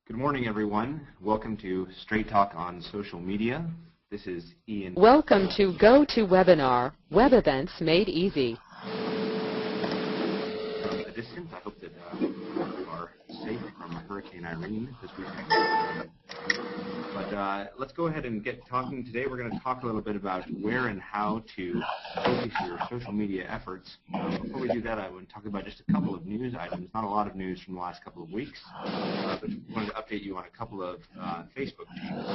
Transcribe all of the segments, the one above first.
Good morning, everyone. Welcome to Straight Talk on Social Media. This is Ian. Welcome to GoToWebinar, Web Events Made Easy. From a distance, I hope that you are safe from Hurricane Irene this weekend. But let's go ahead and get talking. Today we're going to talk a little bit about where and how to focus your social media efforts. Before we do that, I want to talk about just a couple of news items. Not a lot of news from the last couple of weeks, but wanted to update you on a couple of Facebook changes.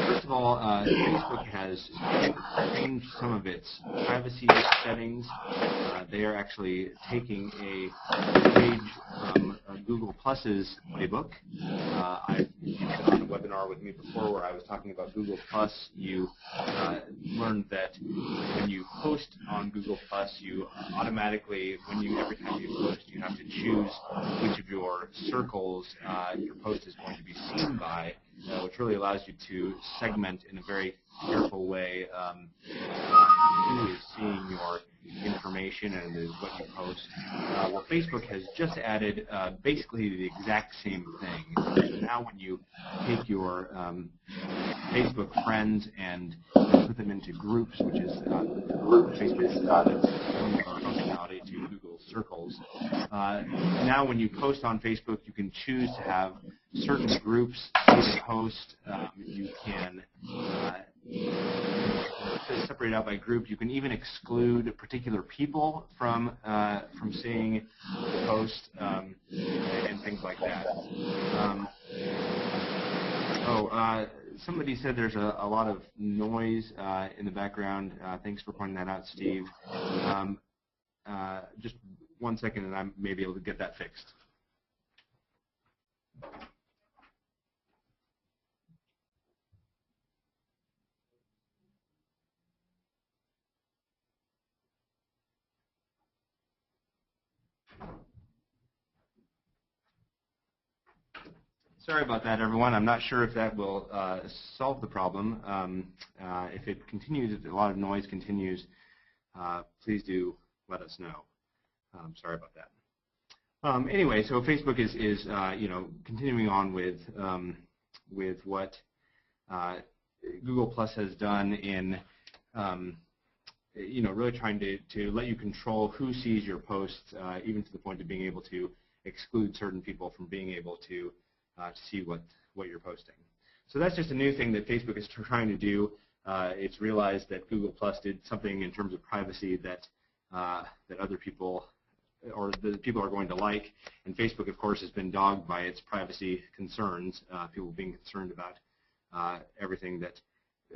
First of all, Facebook has changed some of its privacy settings. They are actually taking a page from Google Plus's playbook. You've been on a webinar with me before where I was talking about Google Plus. You learned that when you post on Google Plus, you automatically, every time you post, you have to choose which of your circles your post is going to be seen by, which really allows you to segment in a very careful way who is seeing your information and what you post. Well, Facebook has just added basically the exact same thing. So now when you take your Facebook friends and put them into groups, which is Facebook's functionality to Google Circles, now when you post on Facebook, you can choose to have certain groups to post. You can separate out by group. You can even exclude particular people from seeing the post and things like that. Somebody said there's a lot of noise in the background. Thanks for pointing that out, Steve. Just 1 second, and I may be able to get that fixed. Sorry about that, everyone. I'm not sure if that will solve the problem. If it continues, if a lot of noise continues, please do let us know. Sorry about that. Anyway, so Facebook is continuing on with what Google Plus has done in really trying to let you control who sees your posts, even to the point of being able to exclude certain people from being able to see what you're posting. So that's just a new thing that Facebook is trying to do. It's realized that Google Plus did something in terms of privacy that other people or the people are going to like, and Facebook, of course, has been dogged by its privacy concerns. People being concerned about everything that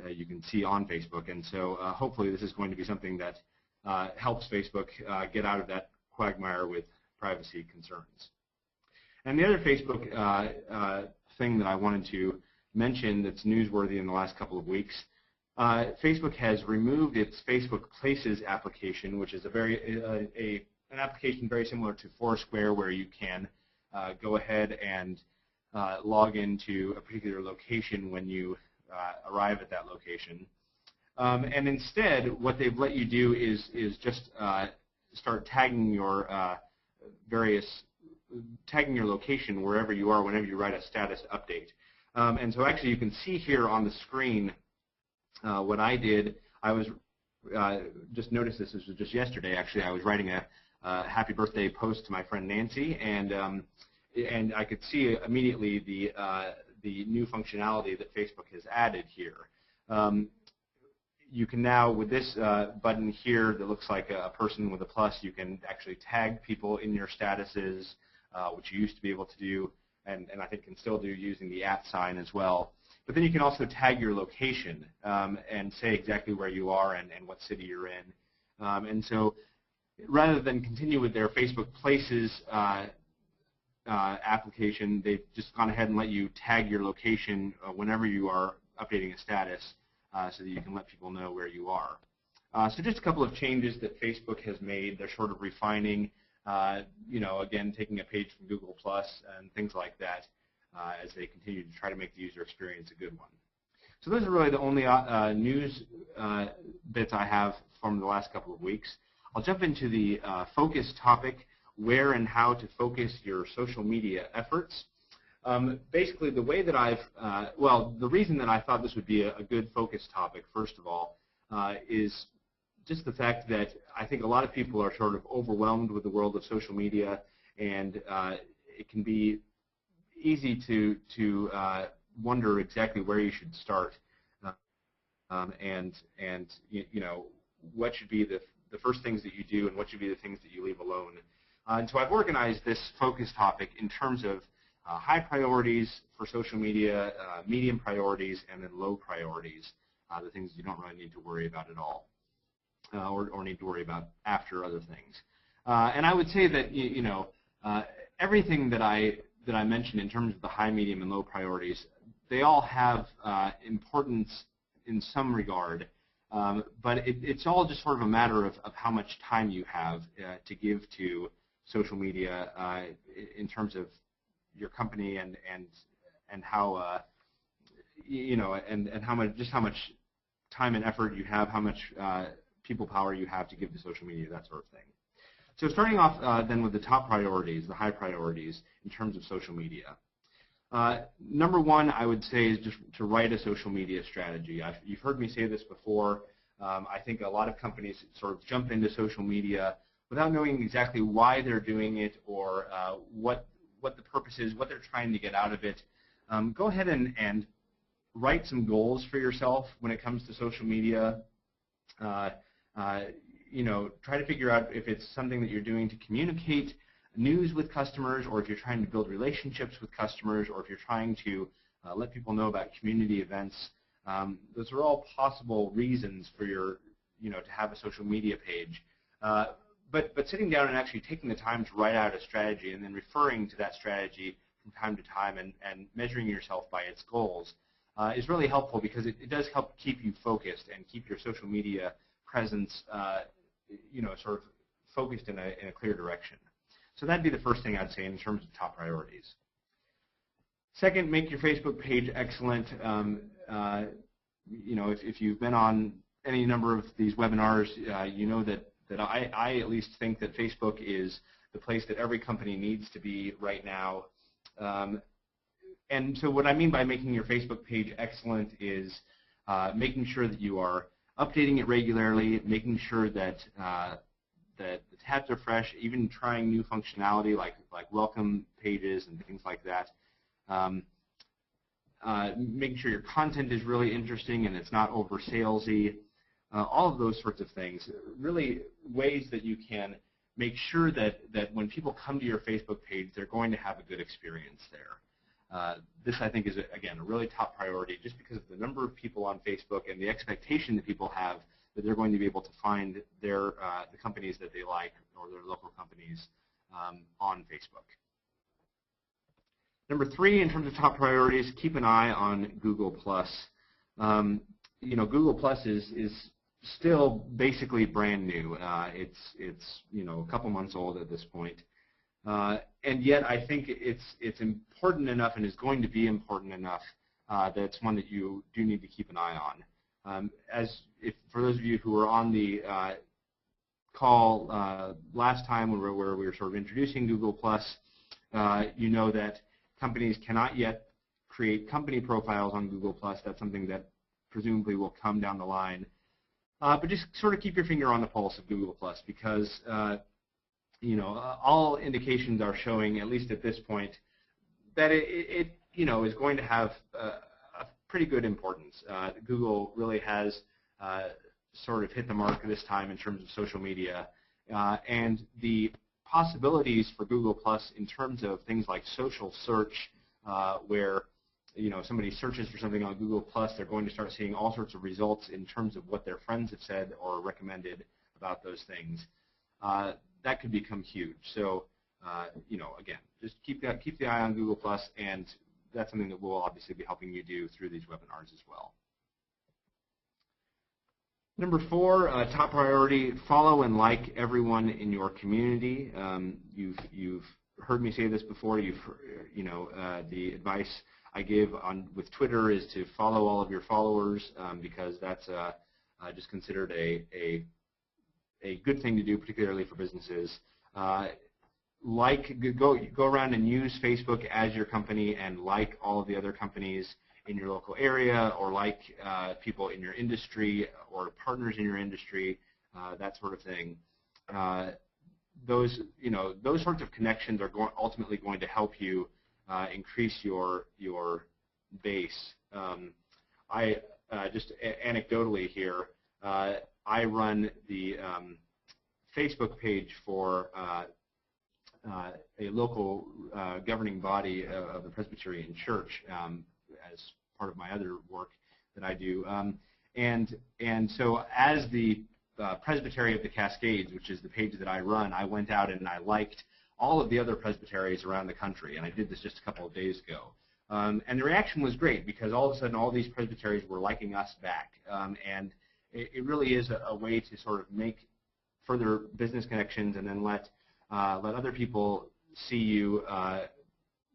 you can see on Facebook, and so hopefully this is going to be something that helps Facebook get out of that quagmire with privacy concerns. And the other Facebook thing that I wanted to mention that's newsworthy in the last couple of weeks, Facebook has removed its Facebook Places application, which is an application very similar to Foursquare, where you can go ahead and log into a particular location when you arrive at that location. And instead, what they've let you do is just start tagging your tagging your location wherever you are whenever you write a status update. And so actually you can see here on the screen what I did. I was just noticed this was just yesterday. Actually, I was writing a happy birthday post to my friend Nancy, and I could see immediately the new functionality that Facebook has added here. You can now, with this button here that looks like a person with a plus, you can actually tag people in your statuses, which you used to be able to do, and I think can still do using the @ sign as well. But then you can also tag your location and say exactly where you are and what city you're in. And so rather than continue with their Facebook Places application, they've just gone ahead and let you tag your location whenever you are updating a status so that you can let people know where you are. So just a couple of changes that Facebook has made. They're sort of refining, again, taking a page from Google Plus and things like that as they continue to try to make the user experience a good one. So those are really the only news bits I have from the last couple of weeks. I'll jump into the focus topic, where and how to focus your social media efforts. Basically, the way that well, the reason that I thought this would be a good focus topic, first of all, is just the fact that I think a lot of people are sort of overwhelmed with the world of social media, and it can be easy to wonder exactly where you should start, and you know, what should be the first things that you do and what should be the things that you leave alone. And so I've organized this focus topic in terms of high priorities for social media, medium priorities, and then low priorities, the things you don't really need to worry about at all, or need to worry about after other things. And I would say that you know, everything that I mentioned in terms of the high, medium, and low priorities, they all have importance in some regard, but it's all just sort of a matter of how much time you have to give to social media in terms of your company and how you know, and how much time and effort you have, how much people power you have to give to social media, that sort of thing. So starting off then with the top priorities, the high priorities in terms of social media. Number one, I would say, is just to write a social media strategy. You've heard me say this before. I think a lot of companies sort of jump into social media without knowing exactly why they're doing it, or what the purpose is, what they're trying to get out of it. Go ahead and write some goals for yourself when it comes to social media. You know, try to figure out if it's something that you're doing to communicate news with customers, or if you're trying to build relationships with customers, or if you're trying to let people know about community events. Those are all possible reasons for your, you know, to have a social media page. But sitting down and actually taking the time to write out a strategy and then referring to that strategy from time to time and measuring yourself by its goals is really helpful, because it does help keep you focused and keep your social media presence, you know, sort of focused in a clear direction. So that'd be the first thing I'd say in terms of top priorities. Second, make your Facebook page excellent. You know, if you've been on any number of these webinars, you know that I at least think that Facebook is the place that every company needs to be right now. And so what I mean by making your Facebook page excellent is making sure that you are updating it regularly, making sure that that the tabs are fresh, even trying new functionality like welcome pages and things like that. Making sure your content is really interesting and it's not over salesy. All of those sorts of things, really ways that you can make sure that when people come to your Facebook page, they're going to have a good experience there. This, I think, is, again, a really top priority, just because of the number of people on Facebook and the expectation that people have that they're going to be able to find the companies that they like, or their local companies, on Facebook. Number three, in terms of top priorities, keep an eye on Google+. You know, Google+ is still basically brand new. It's you know, a couple months old at this point. And yet I think it's important enough, and is going to be important enough, that it's one that you do need to keep an eye on. For those of you who were on the call last time where we were sort of introducing Google+, you know that companies cannot yet create company profiles on Google+. That's something that presumably will come down the line. But just sort of keep your finger on the pulse of Google+, because you know, all indications are showing, at least at this point, that it you know, is going to have a pretty good importance. Google really has sort of hit the mark this time in terms of social media, and the possibilities for Google+ in terms of things like social search, where you know, somebody searches for something on Google+, they're going to start seeing all sorts of results in terms of what their friends have said or recommended about those things. That could become huge. So, you know, again, just keep the eye on Google+, and that's something that we'll obviously be helping you do through these webinars as well. Number four, top priority: follow and like everyone in your community. You've heard me say this before. You know, the advice I give with Twitter is to follow all of your followers, because that's just considered a good thing to do, particularly for businesses. go around and use Facebook as your company and like all of the other companies in your local area, or like people in your industry or partners in your industry, that sort of thing. Those sorts of connections are ultimately going to help you increase your base. I just anecdotally here, I run the Facebook page for a local governing body of the Presbyterian Church as part of my other work that I do. And so as the Presbytery of the Cascades, which is the page that I run, I went out and I liked all of the other presbyteries around the country, and I did this just a couple of days ago. And the reaction was great, because all of a sudden all these presbyteries were liking us back. And it really is a way to sort of make further business connections, and then let other people see you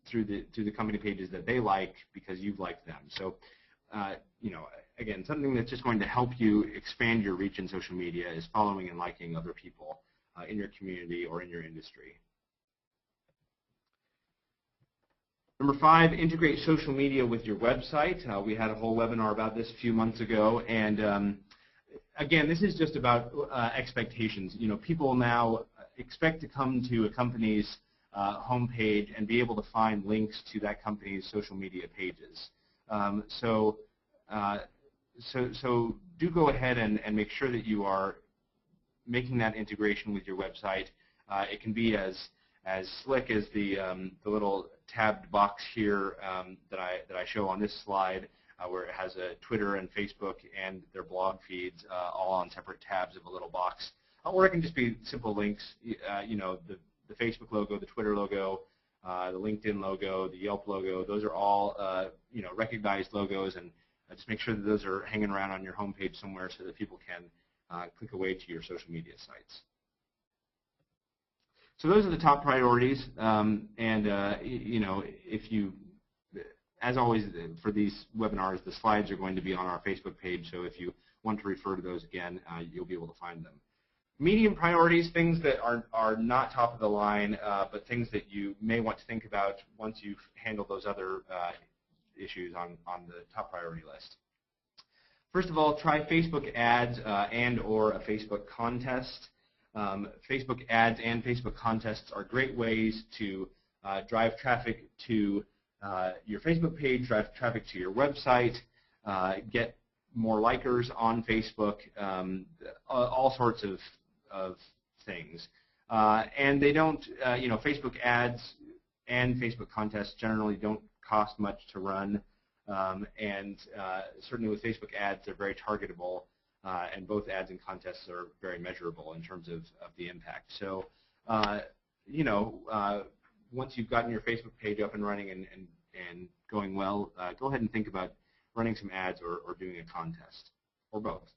through the company pages that they like because you've liked them. So, again, something that's just going to help you expand your reach in social media is following and liking other people in your community or in your industry. Number 5, integrate social media with your website. We had a whole webinar about this a few months ago, and again, this is just about expectations. People now expect to come to a company's homepage and be able to find links to that company's social media pages. So do go ahead and make sure that you are making that integration with your website. It can be as slick as the little tabbed box here that I show on this slide, where it has a Twitter and Facebook and their blog feeds all on separate tabs of a little box. Or it can just be simple links, the Facebook logo, the Twitter logo, the LinkedIn logo, the Yelp logo. Those are all recognized logos, and just make sure that those are hanging around on your homepage somewhere so that people can click away to your social media sites. So those are the top priorities, if you, as always for these webinars, the slides are going to be on our Facebook page, so if you want to refer to those again, you'll be able to find them. Medium priorities, things that are not top of the line, but things that you may want to think about once you've handled those other issues on the top priority list. First of all, try Facebook ads and or a Facebook contest. Facebook ads and Facebook contests are great ways to drive traffic to your Facebook page, drive traffic to your website, get more likers on Facebook, all sorts of things. And they don't, Facebook ads and Facebook contests generally don't cost much to run, and certainly with Facebook ads, they're very targetable. And both ads and contests are very measurable in terms of the impact. So, once you've gotten your Facebook page up and running and going well, go ahead and think about running some ads or doing a contest, or both.